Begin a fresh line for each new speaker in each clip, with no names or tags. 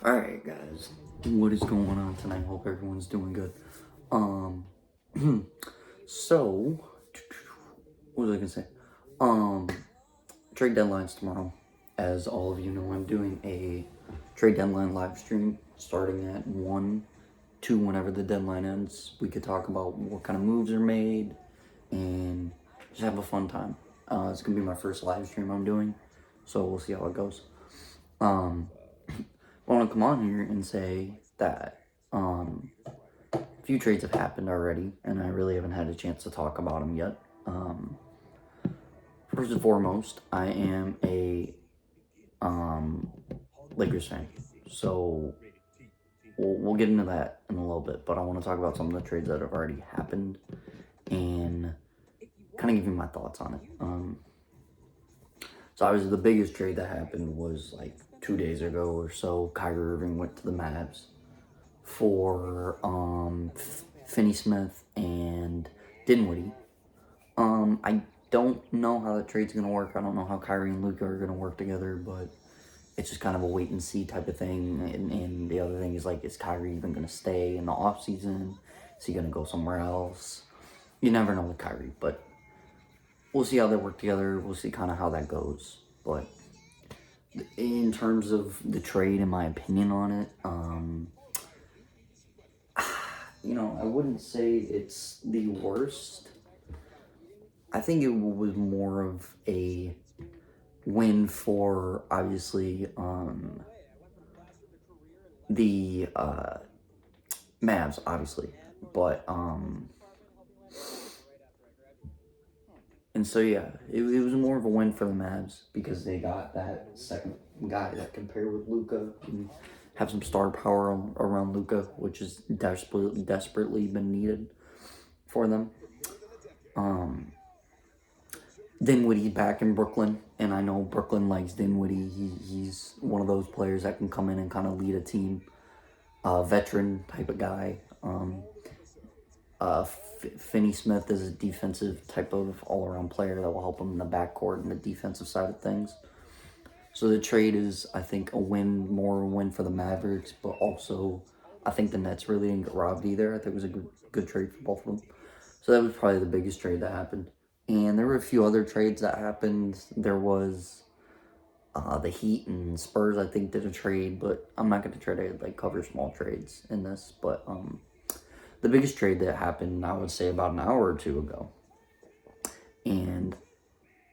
Alright guys, what is going on tonight? Hope everyone's doing good. Um so what was I gonna say? Um Trade deadlines tomorrow. As all of you know, I'm doing a trade deadline live stream starting at 1 2 whenever the deadline ends. We could talk about what kind of moves are made and just have a fun time. It's gonna be my first live stream I'm doing, so we'll see how it goes. Um I want to come on here and say that a few trades have happened already, and I really haven't had a chance to talk about them yet. First and foremost, I am a Lakers fan, so we'll get into that in a little bit. But I want to talk about some of the trades that have already happened and kind of give you my thoughts on it. So obviously the biggest trade that happened was like 2 days ago or so. Kyrie Irving went to the Mavs for Finney Smith and Dinwiddie. I don't know how that trade's gonna work. I don't know how Kyrie and Luka are gonna work together, but it's just kind of a wait and see type of thing. And the other thing is like, is Kyrie even gonna stay in the off season? Is he gonna go somewhere else? You never know with Kyrie, but we'll see how they work together. We'll see kind of how that goes. But in terms of the trade, in my opinion on it, I wouldn't say it's the worst. I think it was more of a win for, obviously, the Mavs, obviously. But, and so, yeah, it was more of a win for the Mavs because they got that second guy that can pair with Luka and have some star power around Luka, which is desperately been needed for them. Dinwiddie back in Brooklyn, and I know Brooklyn likes Dinwiddie. He's one of those players that can come in and kind of lead a team, veteran type of guy. Finney Smith is a defensive type of all-around player that will help him in the backcourt and the defensive side of things. So the trade is, I think, more a win for the Mavericks, but also I think the Nets really didn't get robbed either. I think it was a good trade for both of them. So that was probably the biggest trade that happened. And there were a few other trades that happened. There was the Heat and Spurs, I think, did a trade, but I'm not going to try to cover small trades in this. But the biggest trade that happened, I would say, about an hour or two ago. And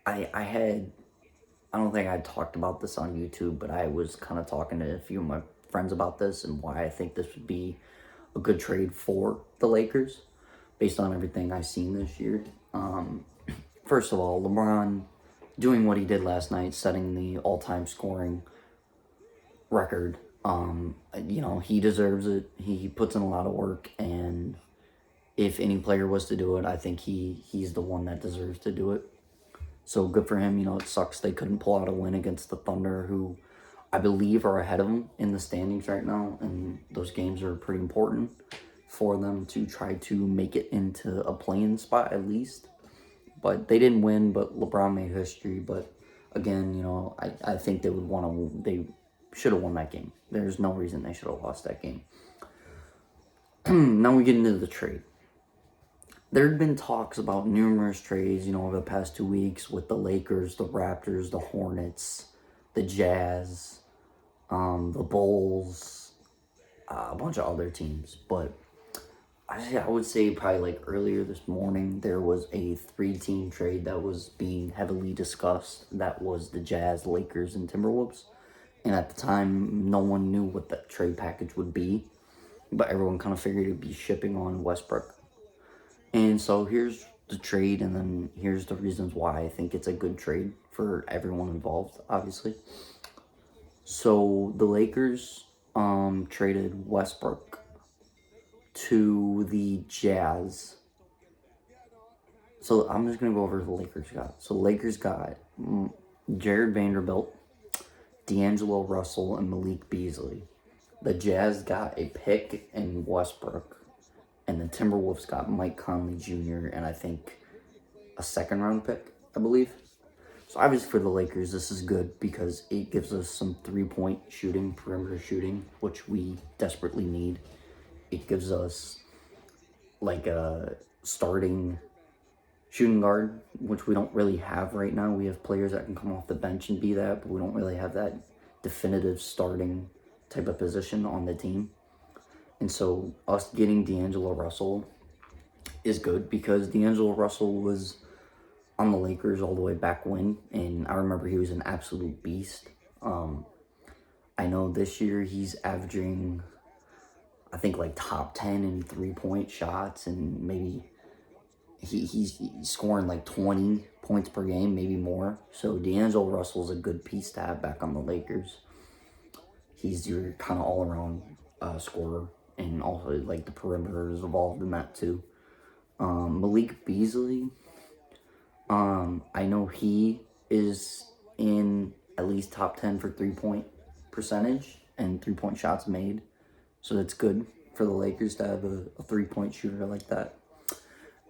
I don't think I talked about this on YouTube, but I was kind of talking to a few of my friends about this and why I think this would be a good trade for the Lakers based on everything I've seen this year. First of all, LeBron doing what he did last night, setting the all-time scoring record. He deserves it. He puts in a lot of work, and if any player was to do it, I think he's the one that deserves to do it. So good for him. It sucks they couldn't pull out a win against the Thunder, who I believe are ahead of them in the standings right now, and those games are pretty important for them to try to make it into a play-in spot at least. But they didn't win, but LeBron made history. But again, I think they should have won that game. There's no reason they should have lost that game. Now we get into the trade. There had been talks about numerous trades, over the past 2 weeks with the Lakers, the Raptors, the Hornets, the Jazz, the Bulls, a bunch of other teams. But I would say probably earlier this morning, there was a 3-team trade that was being heavily discussed. That was the Jazz, Lakers, and Timberwolves. And at the time, no one knew what that trade package would be. But everyone kind of figured it'd be shipping on Westbrook. And so here's the trade, and then here's the reasons why I think it's a good trade for everyone involved, obviously. So the Lakers traded Westbrook to the Jazz. So I'm just going to go over what the Lakers got. So the Lakers got Jared Vanderbilt, D'Angelo Russell, and Malik Beasley. The Jazz got a pick in Westbrook. And the Timberwolves got Mike Conley Jr. and I think a second-round pick, I believe. So obviously for the Lakers, this is good because it gives us some 3-point shooting, perimeter shooting, which we desperately need. It gives us like a starting shooting guard, which we don't really have right now. We have players that can come off the bench and be that, but we don't really have that definitive starting type of position on the team. And so us getting D'Angelo Russell is good because D'Angelo Russell was on the Lakers all the way back when, and I remember he was an absolute beast. I know this year he's averaging, I think, like top 10 in 3-point shots, and maybe he's scoring like 20 points per game, maybe more. So D'Angelo Russell's a good piece to have back on the Lakers. He's your kind of all-around scorer, and also like the perimeter is involved in that too. Malik Beasley, I know he is in at least top 10 for 3-point percentage and 3-point shots made. So that's good for the Lakers to have a 3-point shooter like that.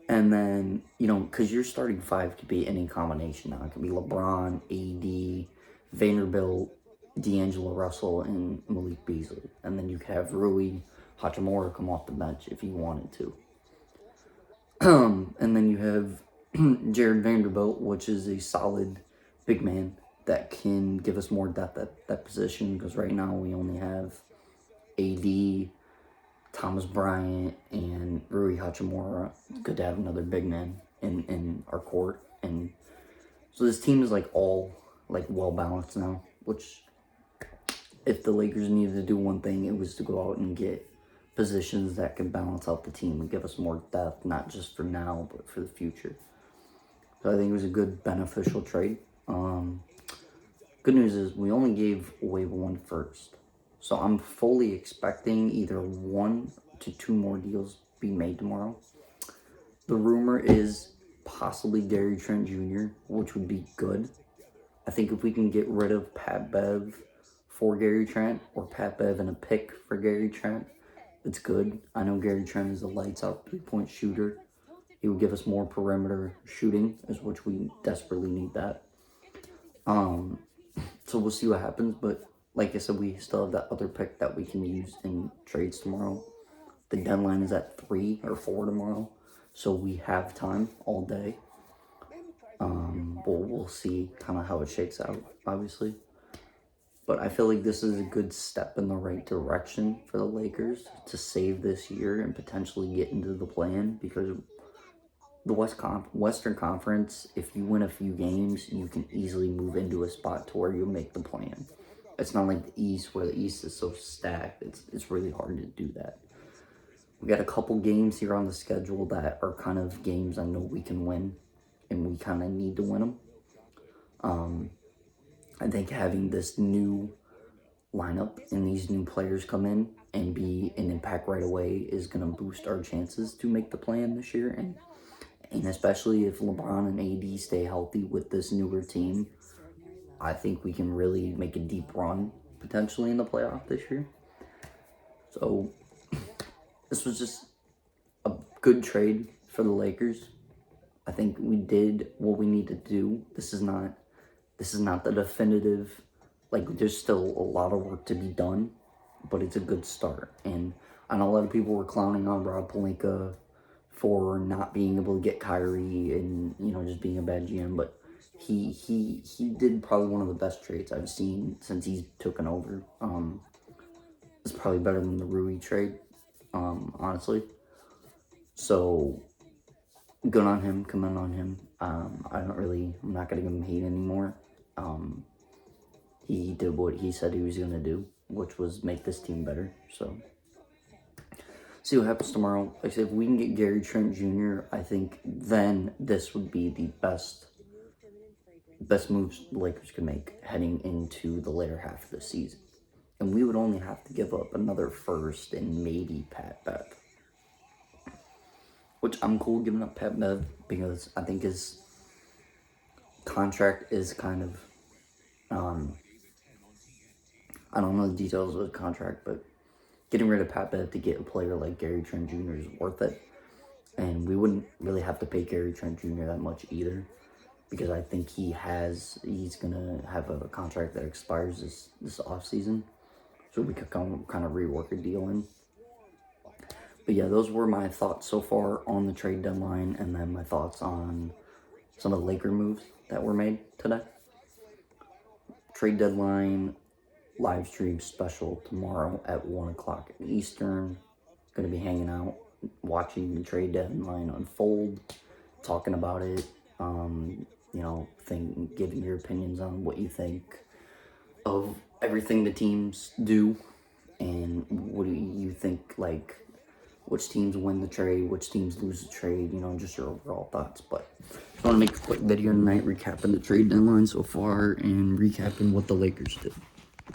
And then, because your starting five could be any combination now. It could be LeBron, AD, Vanderbilt, D'Angelo Russell, and Malik Beasley. And then you could have Rui Hachimura come off the bench if you wanted to. And then you have Jared Vanderbilt, which is a solid big man that can give us more depth at that position, because right now we only have AD, Thomas Bryant, and Rui Hachimura. It's good to have another big man in our court. And so this team is all well balanced now, which if the Lakers needed to do one thing, it was to go out and get positions that can balance out the team and give us more depth, not just for now, but for the future. So I think it was a good, beneficial trade. Good news is we only gave away 1 first. So I'm fully expecting either 1 to 2 more deals be made tomorrow. The rumor is possibly Gary Trent Jr., which would be good. I think if we can get rid of Pat Bev for Gary Trent, or Pat Bev and a pick for Gary Trent, it's good. I know Gary Trent is a lights-out 3-point shooter. He would give us more perimeter shooting, which we desperately need that. So we'll see what happens, but like I said, we still have that other pick that we can use in trades tomorrow. The deadline is at 3 or 4 tomorrow, so we have time all day. We'll see kind of how it shakes out, obviously. But I feel like this is a good step in the right direction for the Lakers to save this year and potentially get into the play-in, because the Western Conference, if you win a few games, you can easily move into a spot to where you make the play-in. It's not like the East, where the East is so stacked. It's really hard to do that. We got a couple games here on the schedule that are kind of games I know we can win, and we kind of need to win them. I think having this new lineup and these new players come in and be an impact right away is going to boost our chances to make the play-in this year. And especially if LeBron and AD stay healthy with this newer team, I think we can really make a deep run potentially in the playoff this year. So this was just a good trade for the Lakers. I think we did what we needed to do. This is not the definitive, there's still a lot of work to be done, but it's a good start. And I know a lot of people were clowning on Rob Pelinka for not being able to get Kyrie and, just being a bad GM, but he did probably one of the best trades I've seen since he's taken over. It's probably better than the Rui trade, honestly. So good on him, commend on him. I'm not gonna give him hate anymore. He did what he said he was gonna do, which was make this team better. So see what happens tomorrow. Like I said, if we can get Gary Trent Jr., I think then this would be the best moves the Lakers could make heading into the later half of the season. And we would only have to give up another first and maybe Pat Bev. Which I'm cool giving up Pat Bev, because I think his contract is kind of, I don't know the details of the contract, but getting rid of Pat Bev to get a player like Gary Trent Jr. is worth it. And we wouldn't really have to pay Gary Trent Jr. that much either. because I think he's gonna have a contract that expires this off season, so we could kind of rework a deal in. But yeah, those were my thoughts so far on the trade deadline, and then my thoughts on some of the Laker moves that were made today. Trade deadline live stream special tomorrow at 1 o'clock Eastern. Going to be hanging out, watching the trade deadline unfold, talking about it, giving your opinions on what you think of everything the teams do, and what do you think, like, which teams win the trade, which teams lose the trade, just your overall thoughts. But I want to make a quick video tonight recapping the trade deadline so far and recapping what the Lakers did.